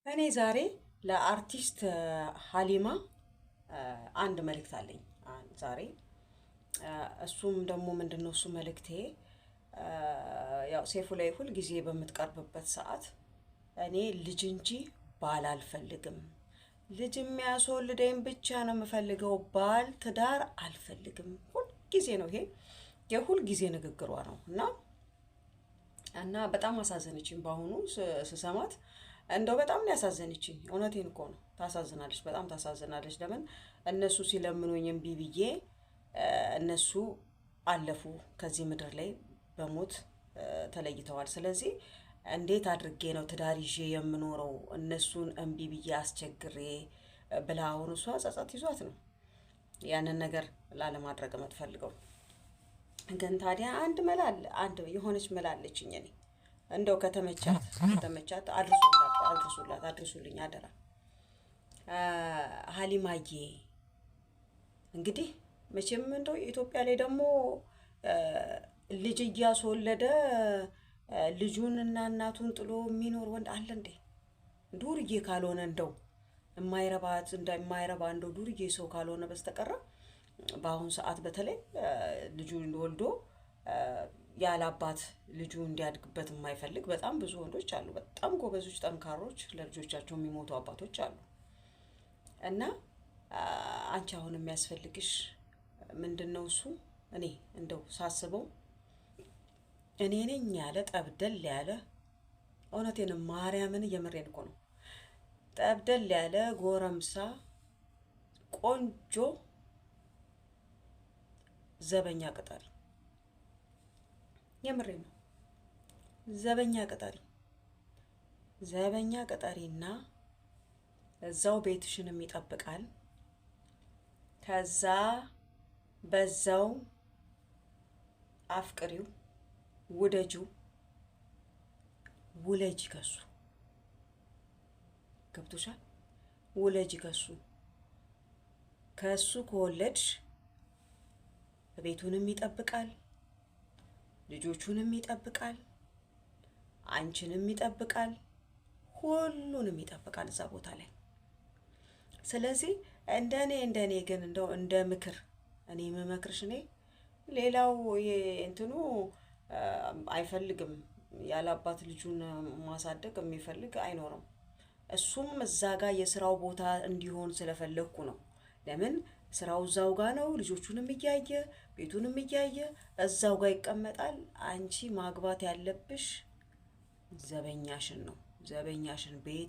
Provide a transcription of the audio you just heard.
እኔ ዛሬ ለአርቲስት ሀሊማ አንድ መልእክት አለኝ። ዛሬ እሱም ደግሞ ምንድነው እሱ መልእክቴ ያው ሴፉ ላይ ሁል ጊዜ በምትቀርብበት ሰዓት እኔ ልጅ እንጂ ባል አልፈልግም፣ ልጅ የሚያስወልደኝ ብቻ ነው የምፈልገው፣ ባል ትዳር አልፈልግም። ሁል ጊዜ ነው ይሄ የሁል ጊዜ ንግግሯ ነው እና በጣም አሳዘነችኝ። በአሁኑ ስሰማት እንደው በጣም ነው ያሳዘነችኝ። እውነቴን እኮ ነው። ታሳዝናለች፣ በጣም ታሳዝናለች። ለምን እነሱ ሲለምኑኝ እምቢ ብዬ እነሱ አለፉ ከዚህ ምድር ላይ በሞት ተለይተዋል። ስለዚህ እንዴት አድርጌ ነው ትዳር ይዤ የምኖረው እነሱን እምቢ ብዬ አስቸግሬ ብላ አሁን እሷ ጸጸት ይዟት ነው ያንን ነገር ላለማድረግ የምትፈልገው። ግን ታዲያ አንድ መላ አለ፣ አንድ የሆነች መላ አለችኝ እኔ እንደው ከተመቻት አድርሱልኝ አደራ። ሀሊማዬ እንግዲህ መቼም እንደው ኢትዮጵያ ላይ ደግሞ ልጅ እያስወለደ ልጁንና እናቱን ጥሎ የሚኖር ወንድ አለ እንዴ? ዱርዬ ካልሆነ እንደው የማይረባ እንደው ዱርዬ ሰው ካልሆነ በስተቀረ በአሁኑ ሰዓት በተለይ ልጁን ወልዶ ያለ አባት ልጁ እንዲያድግበት የማይፈልግ በጣም ብዙ ወንዶች አሉ። በጣም ጎበዞች፣ ጠንካሮች፣ ለልጆቻቸው የሚሞቱ አባቶች አሉ። እና አንቺ አሁን የሚያስፈልግሽ ምንድነው? እሱ እኔ እንደው ሳስበው እኔ ነኝ ያለ ጠብደል ያለ፣ እውነቴን ማርያምን የምሬን እኮ ነው። ጠብደል ያለ ጎረምሳ ቆንጆ ዘበኛ ቅጠሪ፣ የምሬ ነው። ዘበኛ ቅጠሪና እዛው ቤትሽንም ይጠብቃል። ከዛ በዛው አፍቅሪው፣ ውደጂው፣ ውለጂ ከሱ። ገብቶሻል? ውለጂ ከሱ ከወለድሽ ቤቱንም ይጠብቃል፣ ልጆቹንም ይጠብቃል፣ አንቺንም ይጠብቃል፣ ሁሉንም ይጠብቃል እዛ ቦታ ላይ። ስለዚህ እንደኔ ግን እንደው እንደ ምክር እኔ የምመክርሽ ሌላው እንትኑ አይፈልግም፣ ያለ አባት ልጁን ማሳደግ የሚፈልግ አይኖርም። እሱም እዛ ጋር የስራው ቦታ እንዲሆን ስለፈለኩ ነው። ለምን ስራው እዛው ጋር ነው። ልጆቹንም እያየ ቤቱንም እያየ እዛው ጋር ይቀመጣል። አንቺ ማግባት ያለብሽ ዘበኛሽን ነው። ዘበኛሽን ቤት